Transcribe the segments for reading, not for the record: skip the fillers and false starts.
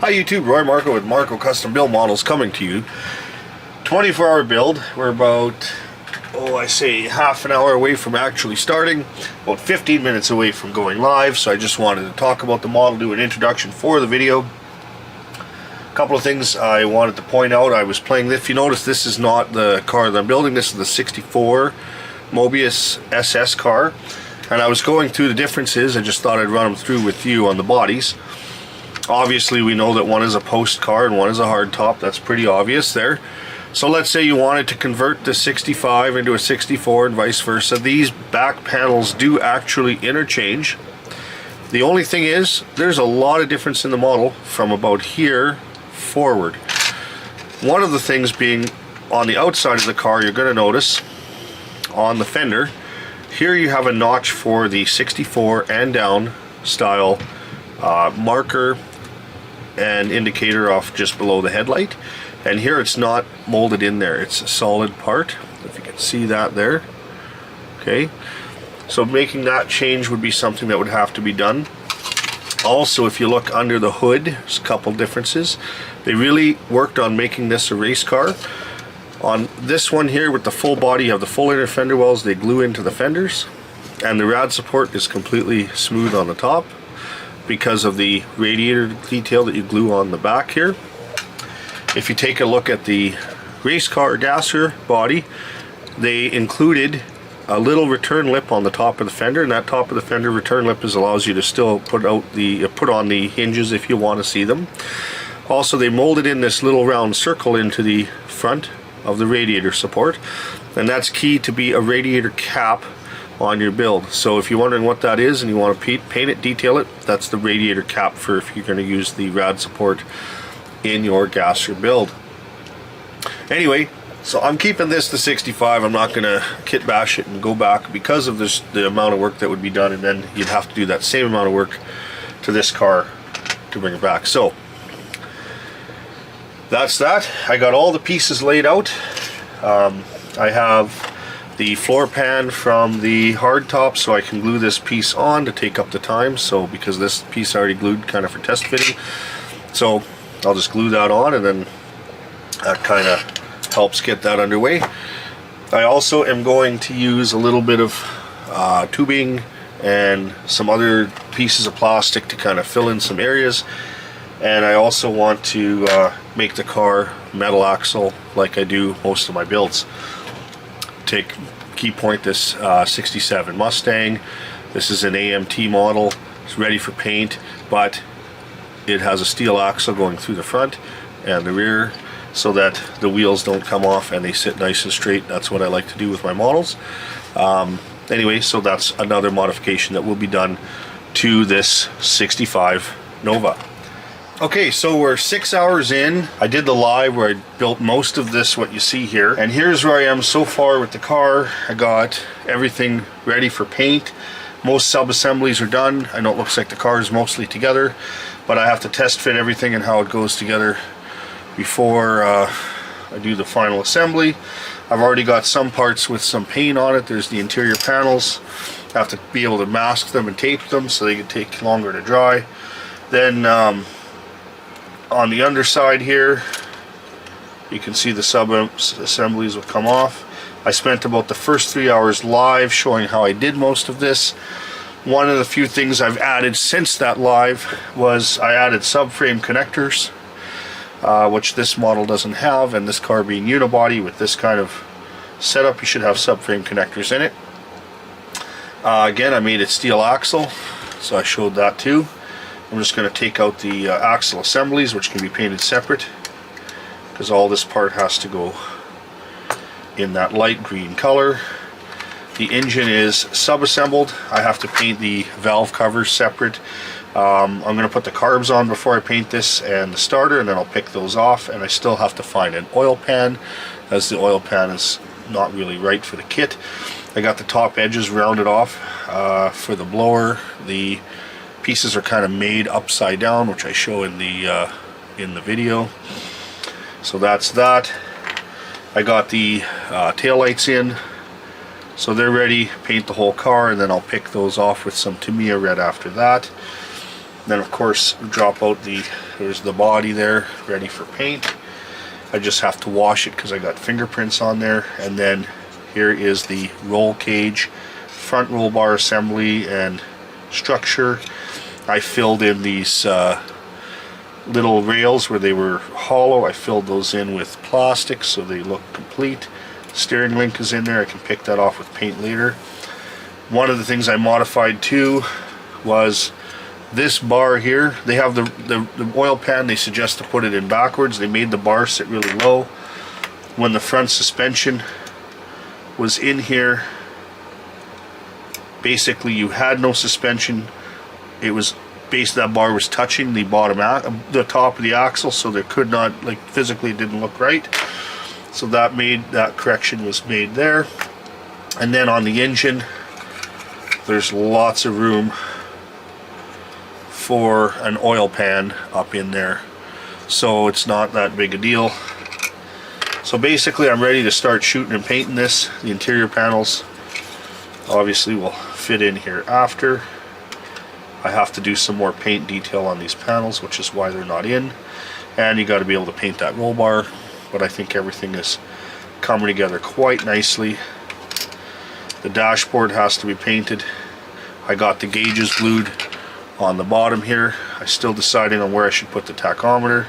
Hi YouTube, Roy Marko with Marko Custom Build Models coming to you. 24-hour build. We're about, I say half an hour away from actually starting, about 15 minutes away from going live, so I just wanted to talk about the model, do an introduction for the video. A couple of things I wanted to point out. I was playing this. If you notice, this is not the car that I'm building. This is the 64 Moebius SS car, and I was going through the differences. I just thought I'd run them through with you on the bodies. Obviously we know that one is a post car and one is a hard top. That's pretty obvious there. So let's say you wanted to convert the 65 into a 64 and vice versa. These back panels do actually interchange. The only thing is there's a lot of difference in the model from about here forward. One of the things being on the outside of the car, you're going to notice on the fender here you have a notch for the 64 and down style marker and indicator off just below the headlight, and here it's not molded in there. It's a solid part, if you can see that there. Okay, so making that change would be something that would have to be done. Also, if you look under the hood, there's a couple differences. They really worked on making this a race car. On this one here with the full body, you have the full inner fender wells. They glue into the fenders, and the rad support is completely smooth on the top because of the radiator detail that you glue on the back here. If you take a look at the race car Gasser body, they included a little return lip on the top of the fender, and that top of the fender return lip allows you to still put on the hinges if you want to see them. Also, they molded in this little round circle into the front of the radiator support, and that's key to be a radiator cap on your build. So if you're wondering what that is and you want to paint it, detail it, that's the radiator cap for if you're going to use the rad support in your Gasser build. Anyway, so I'm keeping this to 65. I'm not going to kit bash it and go back because of the amount of work that would be done, and then you'd have to do that same amount of work to this car to bring it back. So that's that. I got all the pieces laid out. I have the floor pan from the hard top, so I can glue this piece on to take up the time. So because this piece I already glued kind of for test fitting, so I'll just glue that on, and then that kind of helps get that underway. I also am going to use a little bit of tubing and some other pieces of plastic to kind of fill in some areas, and I also want to make the car metal axle like I do most of my builds. Take key point this 67 Mustang. This is an AMT model. It's ready for paint, but it has a steel axle going through the front and the rear so that the wheels don't come off and they sit nice and straight. That's what I like to do with my models. Anyway, so that's another modification that will be done to this 65 Nova. Okay, so we're 6 hours in. I did the live where I built most of this, what you see here, and here's where I am so far with the car. I got everything ready for paint. Most sub-assemblies are done. I know it looks like the car is mostly together, but I have to test fit everything and how it goes together before I do the final assembly. I've already got some parts with some paint on it. There's the interior panels. I have to be able to mask them and tape them so they can take longer to dry. Then on the underside here, you can see the sub-assemblies will come off. I spent about the first 3 hours live showing how I did most of this. One of the few things I've added since that live was I added subframe connectors, which this model doesn't have, and this car being unibody with this kind of setup, you should have subframe connectors in it. Again, I made it steel axle, so I showed that too. I'm just going to take out the axle assemblies, which can be painted separate because all this part has to go in that light green color. The engine is sub-assembled. I have to paint the valve covers separate. I'm going to put the carbs on before I paint this and the starter, and then I'll pick those off, and I still have to find an oil pan, as the oil pan is not really right for the kit. I got the top edges rounded off for the blower. The pieces are kind of made upside down, which I show in the video. So that's that. I got the tail lights in, so they're ready. Paint the whole car, and then I'll pick those off with some Tamiya red after that. Then of course drop out there's the body there ready for paint. I just have to wash it because I got fingerprints on there. And then here is the roll cage, front roll bar assembly and structure. I filled in these little rails where they were hollow. I filled those in with plastic so they look complete. Steering link is in there. I can pick that off with paint later. One of the things I modified too was this bar here. They have the oil pan, they suggest to put it in backwards. They made the bar sit really low. When the front suspension was in here, basically you had no suspension. It was that bar was touching the the top of the axle, so there could not, like, physically it didn't look right. So that correction was made there. And then on the engine, there's lots of room for an oil pan up in there, so it's not that big a deal. So basically I'm ready to start shooting and painting this. The interior panels obviously will fit in here after. I have to do some more paint detail on these panels, which is why they're not in, and you got to be able to paint that roll bar, but I think everything is coming together quite nicely. The dashboard has to be painted. I got the gauges glued on the bottom here. I'm still deciding on where I should put the tachometer,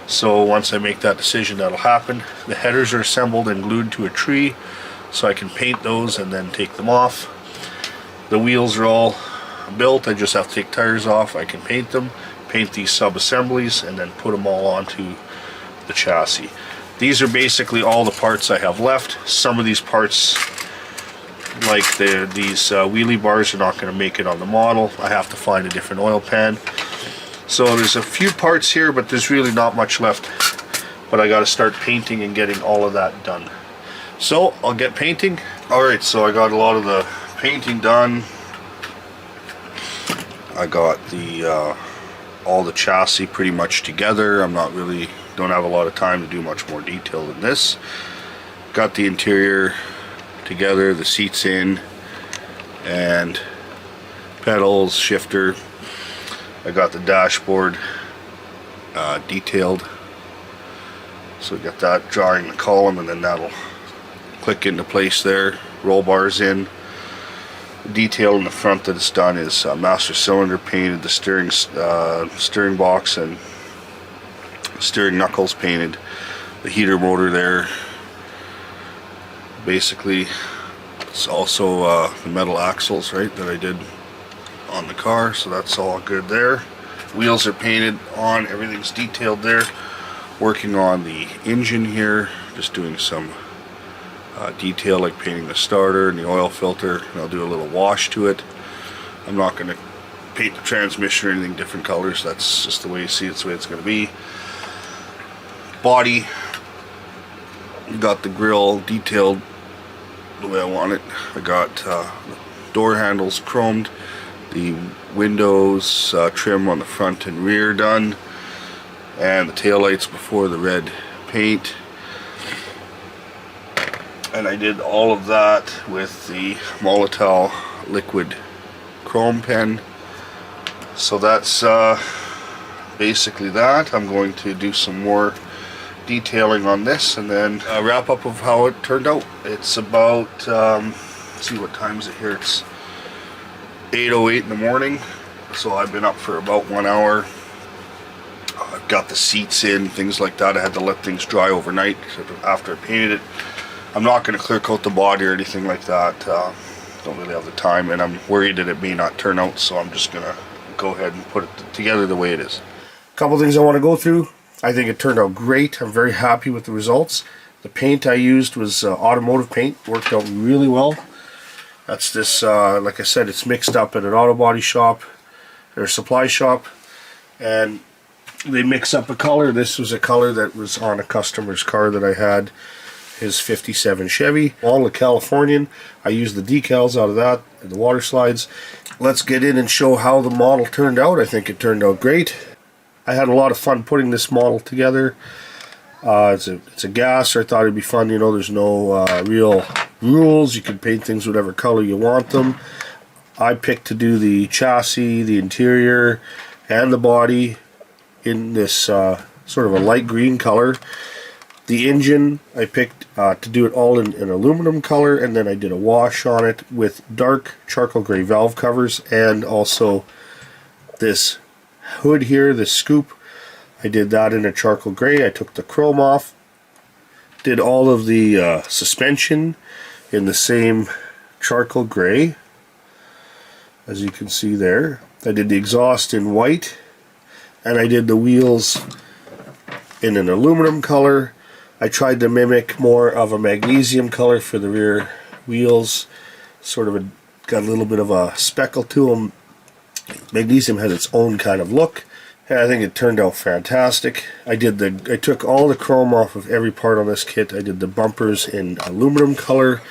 so once I make that decision, that'll happen. The headers are assembled and glued to a tree, so I can paint those and then take them off. The wheels are all built. I just have to take tires off. I can paint them, paint these sub-assemblies, and then put them all onto the chassis. These are basically all the parts I have left. Some of these parts, like these wheelie bars, are not going to make it on the model. I have to find a different oil pan. So there's a few parts here, but there's really not much left. But I got to start painting and getting all of that done. So I'll get painting. Alright, so I got a lot of the painting done. I got the all the chassis pretty much together. Don't have a lot of time to do much more detail than this. Got the interior together, the seats in, and pedals, shifter. I got the dashboard detailed, so we got that drawing the column, and then that'll click into place there. Roll bars in. The detail in the front that it's done is master cylinder painted, the steering box and steering knuckles painted, the heater motor there. Basically, it's also the metal axles, right, that I did on the car, so that's all good there. Wheels are painted on, everything's detailed there. Working on the engine here, just doing some detail like painting the starter and the oil filter, and I'll do a little wash to it. I'm not going to paint the transmission or anything different colors. That's just the way you see it, it's the way it's going to be. Body, got the grill detailed the way I want it. I got door handles chromed, the windows trim on the front and rear done, and the tail lights before the red paint. And I did all of that with the Molotow liquid chrome pen. So that's basically that. I'm going to do some more detailing on this and then a wrap up of how it turned out. It's about, let's see what time is it here, it's 8:08 in the morning, so I've been up for about 1 hour. I've got the seats in, things like that. I had to let things dry overnight after I painted it. I'm not going to clear coat the body or anything like that. Don't really have the time, and I'm worried that it may not turn out, so I'm just going to go ahead and put it together the way it is. A couple things I want to go through. I think it turned out great. I'm very happy with the results. The paint I used was automotive paint. Worked out really well. That's this, like I said, it's mixed up at an auto body shop or supply shop, and they mix up a color. This was a color that was on a customer's car that I had, his 57 Chevy. All the Californian. I used the decals out of that and the water slides. Let's get in and show how the model turned out. I think it turned out great. I had a lot of fun putting this model together. It's a Gasser. I thought it'd be fun. You know, there's no real rules. You can paint things whatever color you want them. I picked to do the chassis, the interior, and the body in this sort of a light green color. The engine I picked to do it all in aluminum color, and then I did a wash on it with dark charcoal gray valve covers, and also this hood here, this scoop, I did that in a charcoal gray. I took the chrome off, did all of the suspension in the same charcoal gray, as you can see there. I did the exhaust in white, and I did the wheels in an aluminum color. I tried to mimic more of a magnesium color for the rear wheels, sort of got a little bit of a speckle to them. Magnesium has its own kind of look, and I think it turned out fantastic. I took all the chrome off of every part on this kit. I did the bumpers in aluminum color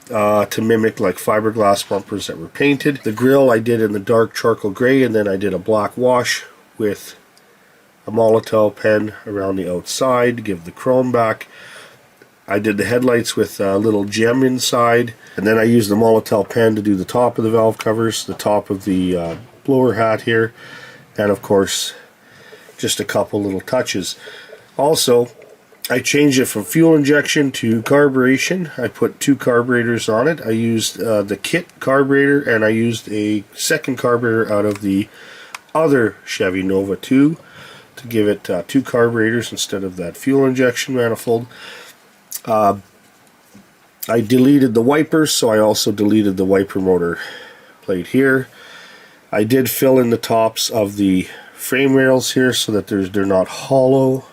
to mimic like fiberglass bumpers that were painted. The grille I did in the dark charcoal gray, and then I did a black wash with a Molotow pen around the outside to give the chrome back. I did the headlights with a little gem inside, and then I used the Molotow pen to do the top of the valve covers, the top of the blower hat here, and of course just a couple little touches. Also, I changed it from fuel injection to carburation. I put 2 carburetors on it. I used the kit carburetor, and I used a second carburetor out of the other Chevy Nova 2 to give it 2 carburetors instead of that fuel injection manifold. I deleted the wipers, so I also deleted the wiper motor plate here. I did fill in the tops of the frame rails here so that they're not hollow.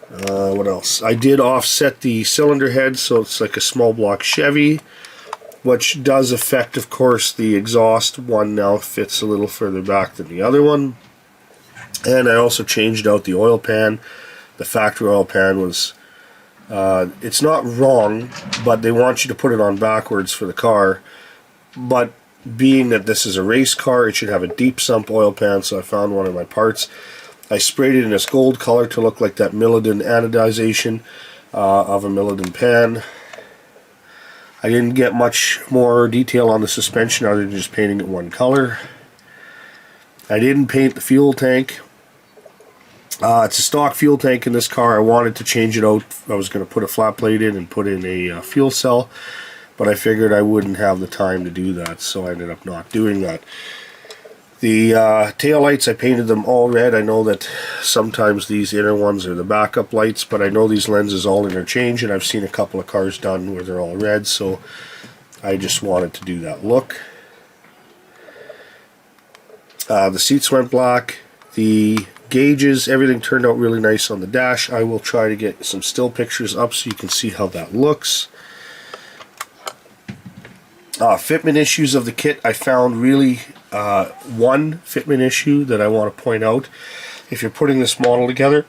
What else? I did offset the cylinder head so it's like a small block Chevy, which does affect, of course, the exhaust. One now fits a little further back than the other one. And I also changed out the oil pan. The factory oil pan was, it's not wrong, but they want you to put it on backwards for the car. But being that this is a race car, it should have a deep sump oil pan, so I found one of my parts. I sprayed it in this gold color to look like that Milliden anodization of a Milliden pan. I didn't get much more detail on the suspension other than just painting it one color. I didn't paint the fuel tank. It's a stock fuel tank in this car. I wanted to change it out. I was going to put a flat plate in and put in a fuel cell, but I figured I wouldn't have the time to do that, so I ended up not doing that. The tail lights, I painted them all red. I know that sometimes these inner ones are the backup lights, but I know these lenses all interchange, and I've seen a couple of cars done where they're all red, so I just wanted to do that look. The seats went black. The gauges, everything turned out really nice on the dash. I will try to get some still pictures up so you can see how that looks. Fitment issues of the kit, I found really one fitment issue that I want to point out. If you're putting this model together,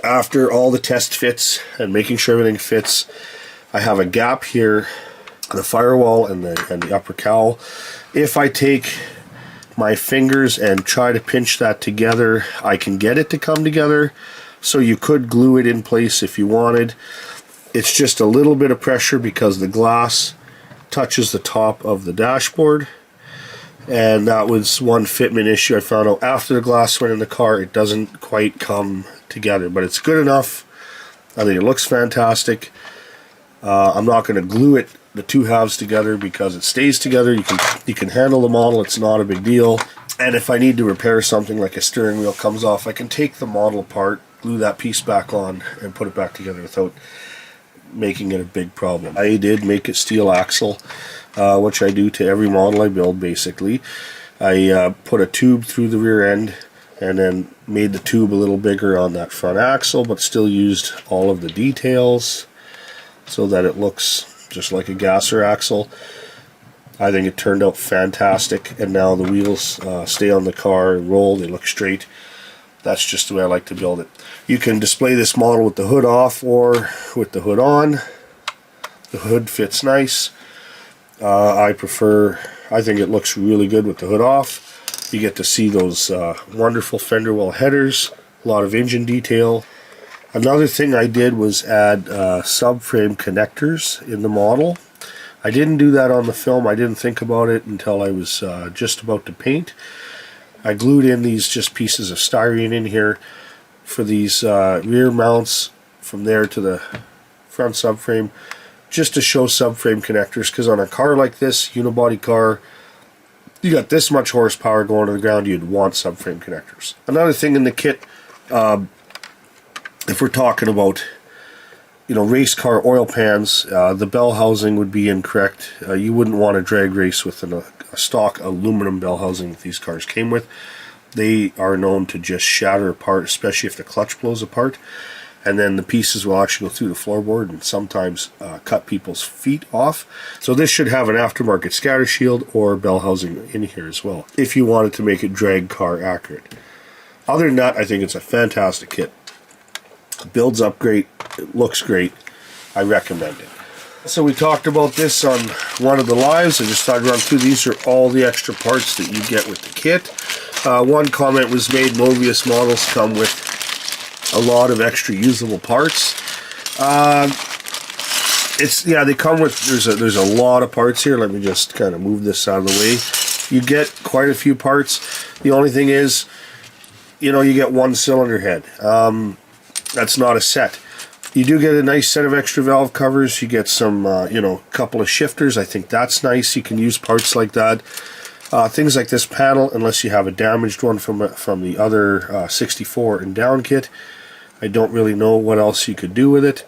after all the test fits and making sure everything fits, I have a gap here, the firewall and the upper cowl. If I take my fingers and try to pinch that together, I can get it to come together, so you could glue it in place if you wanted. It's just a little bit of pressure because the glass touches the top of the dashboard, and that was one fitment issue I found out after the glass went in the car. It doesn't quite come together, but it's good enough. I think it looks fantastic. I'm not going to glue it, the two halves together, because it stays together. You can handle the model. It's not a big deal. And if I need to repair something like a steering wheel comes off, I can take the model apart, glue that piece back on, and put it back together without making it a big problem. I did make it steel axle, which I do to every model I build basically. I put a tube through the rear end and then made the tube a little bigger on that front axle, but still used all of the details so that it looks just like a Gasser axle. I think it turned out fantastic, and now the wheels stay on the car and roll, they look straight. That's just the way I like to build it. You can display this model with the hood off or with the hood on. The hood fits nice. I think it looks really good with the hood off. You get to see those wonderful fender well headers, a lot of engine detail. Another thing I did was add subframe connectors in the model. I didn't do that on the film. I didn't think about it until I was just about to paint. I glued in these just pieces of styrene in here for these rear mounts from there to the front subframe, just to show subframe connectors, because on a car like this, unibody car, you got this much horsepower going to the ground, you'd want subframe connectors. Another thing in the kit, if we're talking about, you know, race car oil pans, the bell housing would be incorrect. You wouldn't want to drag race with a stock aluminum bell housing that these cars came with. They are known to just shatter apart, especially if the clutch blows apart. And then the pieces will actually go through the floorboard and sometimes cut people's feet off. So this should have an aftermarket scatter shield or bell housing in here as well, if you wanted to make it drag car accurate. Other than that, I think it's a fantastic kit. It builds up great, it looks great. I recommend it. So we talked about this on one of the lives. I just thought I'd run through. These are all the extra parts that you get with the kit. One comment was made, Moebius models come with a lot of extra usable parts. They come with, there's a lot of parts here. Let me just kind of move this out of the way. You get quite a few parts. The only thing is, you know, you get one cylinder head. That's not a set. You do get a nice set of extra valve covers. You get some, you know, couple of shifters. I think that's nice. You can use parts like that. Things like this panel, unless you have a damaged one from the other 64 and down kit. I don't really know what else you could do with it.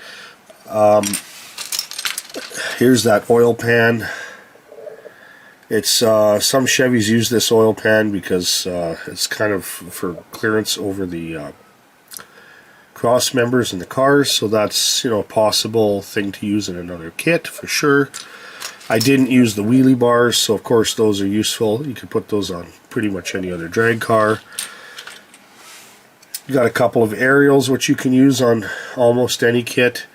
Here's that oil pan. It's some Chevys use this oil pan because it's kind of for clearance over the cross members in the cars, so that's, you know, a possible thing to use in another kit for sure. I didn't use the wheelie bars, so of course those are useful. You can put those on pretty much any other drag car. You got a couple of aerials which you can use on almost any kit.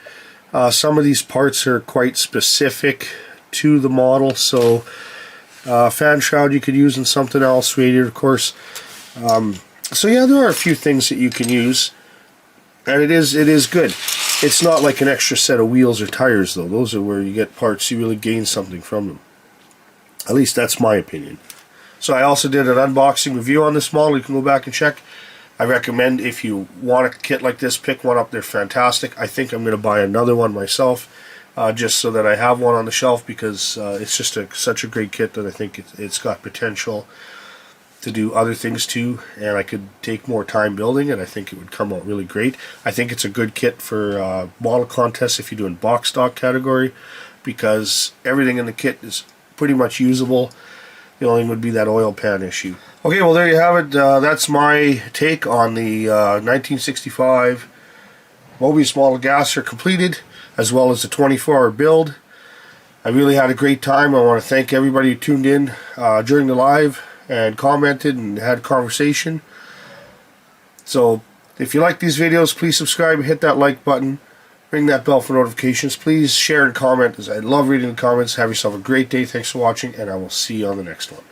Some of these parts are quite specific to the model, so fan shroud you could use in something else, radiator of course. So yeah, there are a few things that you can use, and it is good. It's not like an extra set of wheels or tires though. Those are where you get parts, you really gain something from them. At least that's my opinion. So I also did an unboxing review on this model. You can go back and check. I recommend, if you want a kit like this, pick one up. They're fantastic. I think I'm going to buy another one myself, just so that I have one on the shelf, because it's just such a great kit that I think it's got potential to do other things too, and I could take more time building it. I think it would come out really great. I think it's a good kit for model contests if you do in box stock category, because everything in the kit is pretty much usable. The only thing would be that oil pan issue. Okay, well there you have it. That's my take on the 1965 Moebius model Gasser completed, as well as the 24-hour build. I really had a great time. I want to thank everybody who tuned in during the live and commented and had a conversation. So if you like these videos, please subscribe, hit that like button, ring that bell for notifications. Please share and comment, as I love reading the comments. Have yourself a great day. Thanks for watching, and I will see you on the next one.